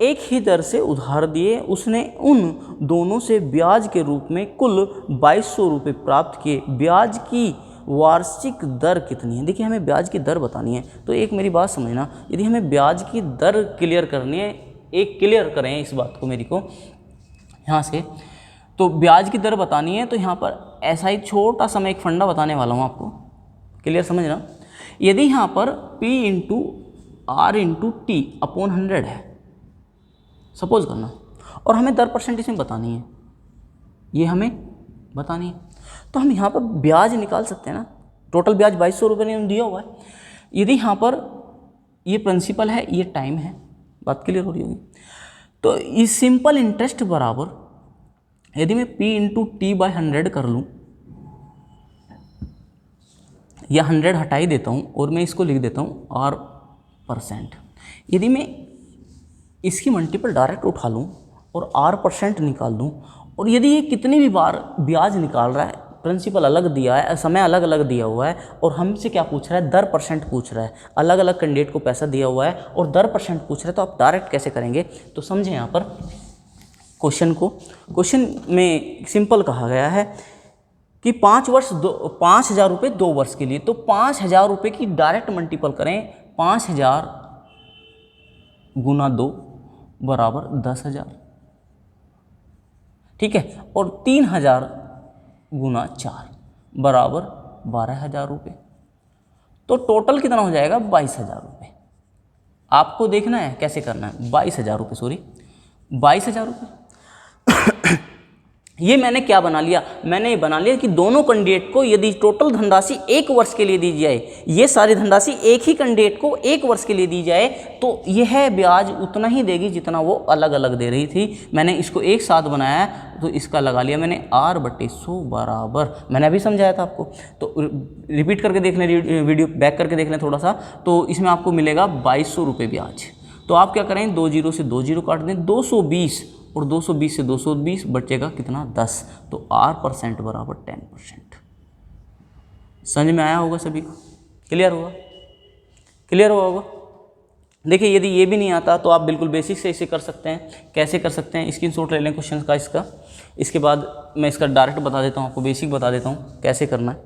एक ही दर से उधार दिए। उसने उन दोनों से ब्याज के रूप में कुल 2,200 रुपये प्राप्त किए। ब्याज की वार्षिक दर कितनी है? देखिए हमें ब्याज की दर बतानी है, तो एक मेरी बात समझना, यदि हमें ब्याज की दर क्लियर करनी है, एक क्लियर करें इस बात को मेरी को यहाँ से, तो ब्याज की दर बतानी है, तो यहाँ पर ऐसा ही छोटा सा मैं एक फंडा बताने वाला हूँ आपको, क्लियर समझना। यदि यहाँ पर P into R into T upon 100 है सपोज करना, और हमें दर परसेंट इसमें बतानी है, ये हमें बतानी है, तो हम यहाँ पर ब्याज निकाल सकते हैं ना। टोटल ब्याज 2,200 रुपये ने दिया हुआ है। यदि यहाँ पर ये प्रिंसिपल है, ये टाइम है, बात क्लियर हो रही होगी, तो ये सिंपल इंटरेस्ट बराबर यदि मैं P इंटू टी बाई 100 कर लूँ, या 100 हटा ही देता हूँ और मैं इसको लिख देता हूँ R%। यदि मैं इसकी मल्टीपल डायरेक्ट उठा लूँ और R% निकाल दूँ, और यदि ये कितनी भी बार ब्याज निकाल रहा है, प्रिंसिपल अलग दिया है, समय अलग अलग दिया हुआ है, और हमसे क्या पूछ रहा है? दर परसेंट पूछ रहा है। अलग अलग कैंडिडेट को पैसा दिया हुआ है और दर परसेंट पूछ रहा है, तो आप डायरेक्ट कैसे करेंगे? तो समझें यहाँ पर क्वेश्चन को। क्वेश्चन में सिंपल कहा गया है कि 5,000 रुपये 2 वर्ष के लिए, तो 5,000 रुपये की डायरेक्ट मल्टीपल करें, 5,000 गुना 2 बराबर 10,000, ठीक है, और 3,000 गुना 4 बराबर 12,000 रुपये, तो टोटल कितना हो जाएगा? 22,000 रुपये। आपको देखना है कैसे करना है, 22,000 रुपये, सॉरी 22,000 रुपये। ये मैंने क्या बना लिया? मैंने ये बना लिया कि दोनों कैंडिडेट को यदि टोटल धनराशि 1 वर्ष के लिए दी जाए, ये सारी धनराशि एक ही कैंडिडेट को 1 वर्ष के लिए दी जाए, तो यह ब्याज उतना ही देगी जितना वो अलग अलग दे रही थी। मैंने इसको एक साथ बनाया, तो इसका लगा लिया मैंने R/100 बराबर, मैंने अभी समझाया था आपको, तो रिपीट करके देख लें, वीडियो बैक करके देख लें थोड़ा सा, तो इसमें आपको मिलेगा 2,200 रुपये ब्याज। तो आप क्या करें, 2 जीरो से 2 जीरो काट दें, 220, और 220 से 220 बचेगा कितना? 10। तो R% बराबर 10%। समझ में आया होगा सभी को? क्लियर होगा? क्लियर हुआ होगा? देखिए यदि ये भी नहीं आता तो आप बिल्कुल बेसिक से इसे कर सकते हैं। कैसे कर सकते हैं? स्क्रीनशॉट ले लें क्वेश्चन का इसका, इसके बाद मैं इसका डायरेक्ट बता देता हूँ आपको, बेसिक बता देता हूँ कैसे करना है।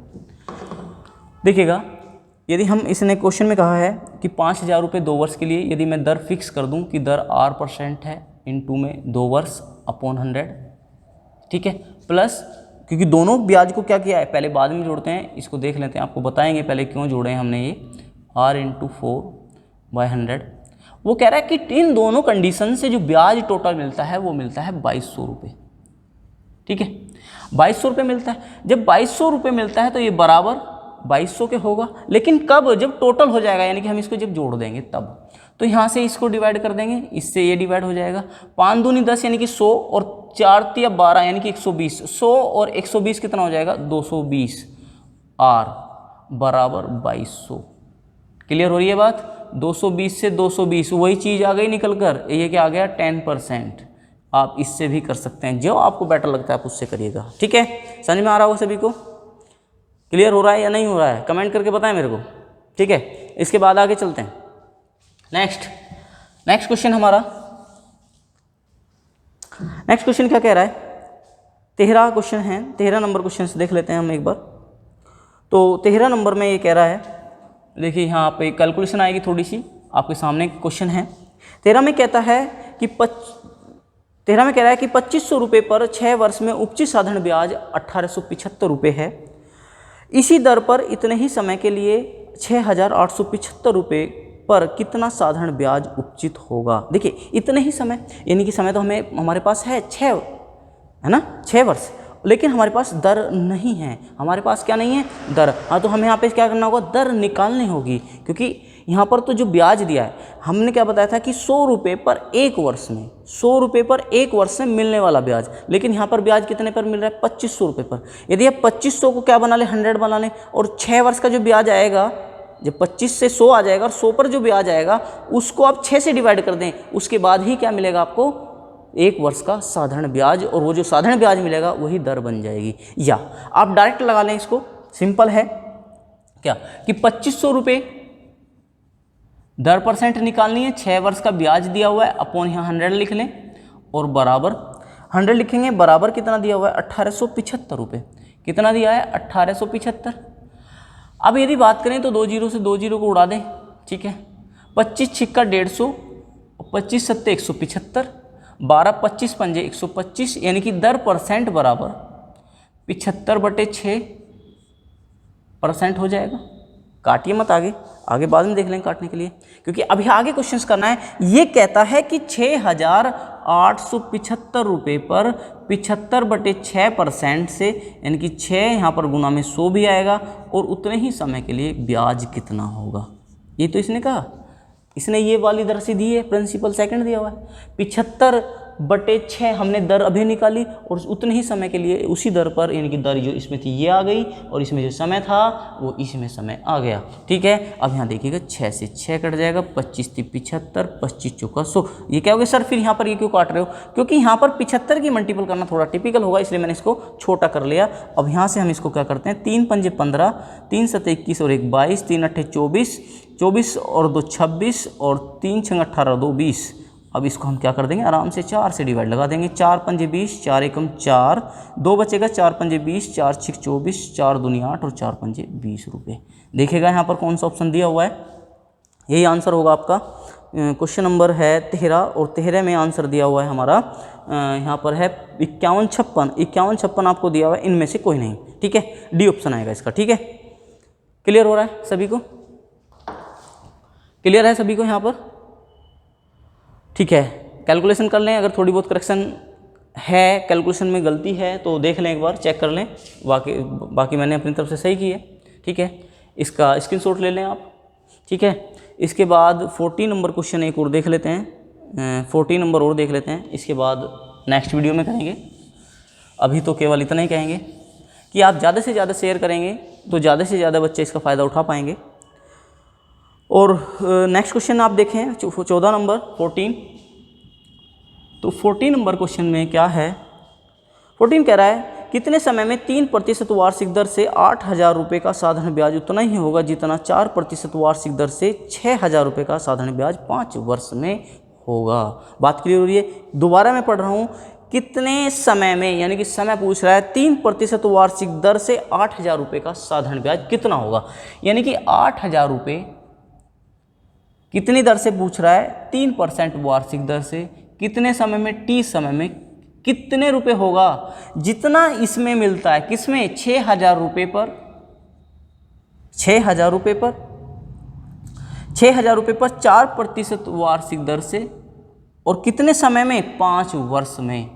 देखिएगा, यदि हम इसने क्वेश्चन में कहा है कि 5,000 रुपये 2 वर्ष के लिए, यदि मैं दर फिक्स कर दूँ कि दर R% है, इनटू में 2 वर्ष अपॉन 100, ठीक है, प्लस क्योंकि दोनों ब्याज को क्या किया है, पहले बाद में जोड़ते हैं, इसको देख लेते हैं, आपको बताएंगे पहले क्यों जोड़े हैं हमने ये, R इंटू 4/100। वो कह रहा है कि इन दोनों कंडीशन से जो ब्याज टोटल मिलता है वो मिलता है 2,200 रुपये, ठीक है, 2,200 रुपये मिलता है। जब 2,200 रुपये मिलता है तो ये बराबर 2,200 के होगा, लेकिन कब? जब टोटल हो जाएगा, यानी कि हम इसको जब जोड़ देंगे तब। तो यहाँ से इसको डिवाइड कर देंगे, इससे ये डिवाइड हो जाएगा, 5 दूनी 10 यानी कि 100, और 4 तिया 12 यानी कि 120। 100 और 120 कितना हो जाएगा? 220। R बराबर 2,200। क्लियर हो रही है बात? 220 से 220 वही चीज़ आ गई निकल कर, ये क्या आ गया? 10%। आप इससे भी कर सकते हैं, जो आपको बेटर लगता है आप उससे करिएगा, ठीक है। समझ में आ रहा होगा सभी को? क्लियर हो रहा है या नहीं हो रहा है? कमेंट करके बताएं मेरे को, ठीक है। इसके बाद आगे चलते हैं। नेक्स्ट क्वेश्चन हमारा, नेक्स्ट क्वेश्चन क्या कह रहा है? 13 क्वेश्चन है, 13 नंबर क्वेश्चन से देख लेते हैं हम एक बार। तो 13 नंबर में ये कह रहा है, देखिए यहाँ पे कैलकुलेशन आएगी थोड़ी सी, आपके सामने क्वेश्चन है। 13 में कहता है कि 13 में कह रहा है कि 2,500 रुपये पर 6 वर्ष में उपचित साधारण ब्याज 1,875 रुपये है। इसी दर पर इतने ही समय के लिए 6,875 रुपये पर कितना साधारण ब्याज उपचित होगा? देखिए इतने ही समय, यानी कि समय तो हमारे पास है 6, है ना, 6 वर्ष, लेकिन हमारे पास दर नहीं है। हमारे पास क्या नहीं है? दर। हाँ, तो हमें यहाँ पे क्या करना होगा? दर निकालनी होगी, क्योंकि यहाँ पर तो जो ब्याज दिया है, हमने क्या बताया था कि 100 रुपये पर 1 वर्ष में, 100 रुपये पर 1 वर्ष में मिलने वाला ब्याज, लेकिन यहाँ पर ब्याज कितने पर मिल रहा है? 2,500 रुपये पर। यदि आप 2,500 को क्या बना लें? 100 बना लें, और 6 वर्ष का जो ब्याज आएगा जब 25 से 100 आ जाएगा और 100 पर जो ब्याज आएगा उसको आप 6 से डिवाइड कर दें, उसके बाद ही क्या मिलेगा आपको, 1 वर्ष का साधारण ब्याज, और वो जो साधारण ब्याज मिलेगा वही दर बन जाएगी। या आप डायरेक्ट लगा लें इसको, सिंपल है क्या कि 2500 रुपये दर परसेंट निकालनी है, 6 वर्ष का ब्याज दिया हुआ है, अपॉन यहाँ 100 लिख लें और बराबर 100 लिखेंगे, बराबर कितना दिया हुआ है 1875 रुपये। कितना दिया है 1875। अब यदि बात करें तो 2 जीरो से 2 जीरो को उड़ा दें, ठीक है, 25 छिक्का 150, 25 सत्ते 175, 12 25 पंजे 125, यानी कि दर परसेंट बराबर 75/6% हो जाएगा। काटिए मत, आगे बाद में देख लेंगे काटने के लिए, क्योंकि अभी आगे क्वेश्चंस करना है। ये कहता है कि 6,875 रुपये पर 75/6% से, यानी कि 6 यहाँ पर गुना में 100 भी आएगा, और उतने ही समय के लिए ब्याज कितना होगा। ये तो इसने कहा, इसने ये वाली दर से दी है, प्रिंसिपल सेकंड दिया हुआ है, 75/6 हमने दर अभी निकाली, और उतने ही समय के लिए उसी दर पर, यानी कि दर जो इसमें थी ये आ गई, और इसमें जो समय था वो इसमें समय आ गया। ठीक है, अब यहाँ देखिएगा 6 से 6 कट जाएगा, 25 × 75, 25 चौका 100। ये क्या हो गया सर, फिर यहाँ पर ये क्यों काट रहे हो, क्योंकि यहाँ पर 75 की मल्टीपल करना थोड़ा टिपिकल होगा, इसलिए मैंने इसको छोटा कर लिया। अब यहाँ से हम इसको क्या करते हैं, 3 पंजे 15, 3 सत्ते 21 और 1 22, 3 अट्ठे 24, 24 और 2 26, और 3 छंग 18, 2 20। अब इसको हम क्या कर देंगे, आराम से 4 से डिवाइड लगा देंगे, 4 पंजे 20, 4 एकम 4, 2 बचेगा, 4 पंजे 20, 4 छिक 24, 4 दूनी 8 और 4 पंजे 20 रुपये। देखिएगा यहाँ पर कौन सा ऑप्शन दिया हुआ है, यही आंसर होगा आपका। क्वेश्चन नंबर है 13, और 13 में आंसर दिया हुआ है हमारा, यहाँ पर है 51-56 आपको दिया हुआ है, इनमें से कोई नहीं। ठीक है, डी ऑप्शन आएगा इसका। ठीक है, क्लियर हो रहा है सभी को, क्लियर है सभी को यहाँ पर। ठीक है, कैलकुलेशन कर लें, अगर थोड़ी बहुत करेक्शन है, कैलकुलेशन में गलती है तो देख लें, एक बार चेक कर लें, बाकी मैंने अपनी तरफ से सही की है। ठीक है, इसका स्क्रीनशॉट ले लें आप। ठीक है, इसके बाद 14 नंबर क्वेश्चन एक और देख लेते हैं, 14 नंबर और देख लेते हैं, इसके बाद नेक्स्ट वीडियो में करेंगे। अभी तो केवल इतना ही कहेंगे कि आप ज़्यादा से ज़्यादा शेयर करेंगे तो ज़्यादा से ज़्यादा बच्चे इसका फ़ायदा उठा पाएंगे। और नेक्स्ट क्वेश्चन आप देखें 14 नंबर 14, तो 14 नंबर क्वेश्चन में क्या है, 14 कह रहा है कितने समय में 3% वार्षिक दर से 8,000 रुपये का साधारण ब्याज उतना ही होगा जितना 4% वार्षिक दर से 6,000 रुपये का साधारण ब्याज 5 वर्ष में होगा। बात क्लियर हो रही है, दोबारा मैं पढ़ रहा हूँ, कितने समय में, यानी कि समय पूछ रहा है, 3% वार्षिक दर से 8,000 रुपये का साधारण ब्याज कितना होगा, यानी कि 8,000 रुपये कितनी दर से पूछ रहा है, 3% वार्षिक दर से, कितने समय में, टी समय में, कितने रुपए होगा, जितना इसमें मिलता है, किसमें, 6,000 रुपये पर, 6,000 रुपये पर, 6,000 रुपये पर 4% वार्षिक दर से, और कितने समय में, 5 वर्ष में,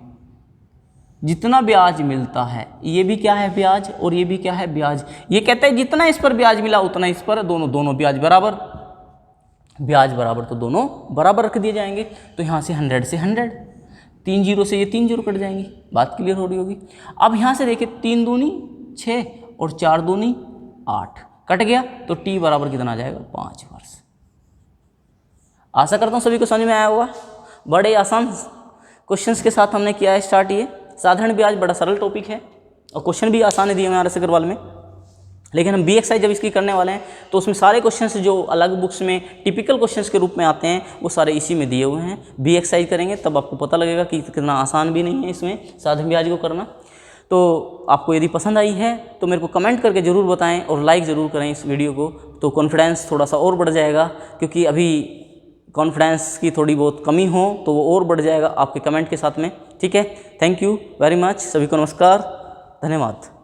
जितना ब्याज मिलता है। ये भी क्या है, ब्याज, और ये भी क्या है, ब्याज। ये कहता है जितना इस पर ब्याज मिला उतना इस पर, दोनों ब्याज बराबर, ब्याज बराबर, तो दोनों बराबर रख दिए जाएंगे। तो यहाँ से 100 से 100, 3 जीरो से ये 3 जीरो कट जाएंगी। बात क्लियर हो रही होगी। अब यहाँ से देखिए 3 दूनी 6 और 4 दूनी 8 कट गया, तो टी बराबर कितना आ जाएगा, 5 वर्ष। आशा करता हूँ सभी को समझ में आया होगा। बड़े आसान क्वेश्चंस के साथ हमने किया है स्टार्ट। ये साधारण ब्याज बड़ा सरल टॉपिक है, और क्वेश्चन भी आसान दिए हुए हैं RS अग्रवाल में, लेकिन हम BXI जब इसकी करने वाले हैं तो उसमें सारे क्वेश्चंस जो अलग बुक्स में टिपिकल क्वेश्चंस के रूप में आते हैं वो सारे इसी में दिए हुए हैं। BXI करेंगे तब आपको पता लगेगा कि कितना आसान भी नहीं है इसमें साधारण ब्याज को करना। तो आपको यदि पसंद आई है तो मेरे को कमेंट करके ज़रूर बताएं, और लाइक ज़रूर करें इस वीडियो को, तो कॉन्फिडेंस थोड़ा सा और बढ़ जाएगा, क्योंकि अभी कॉन्फिडेंस की थोड़ी बहुत कमी हो तो वो और बढ़ जाएगा आपके कमेंट के साथ में। ठीक है, थैंक यू वेरी मच, सभी को नमस्कार, धन्यवाद।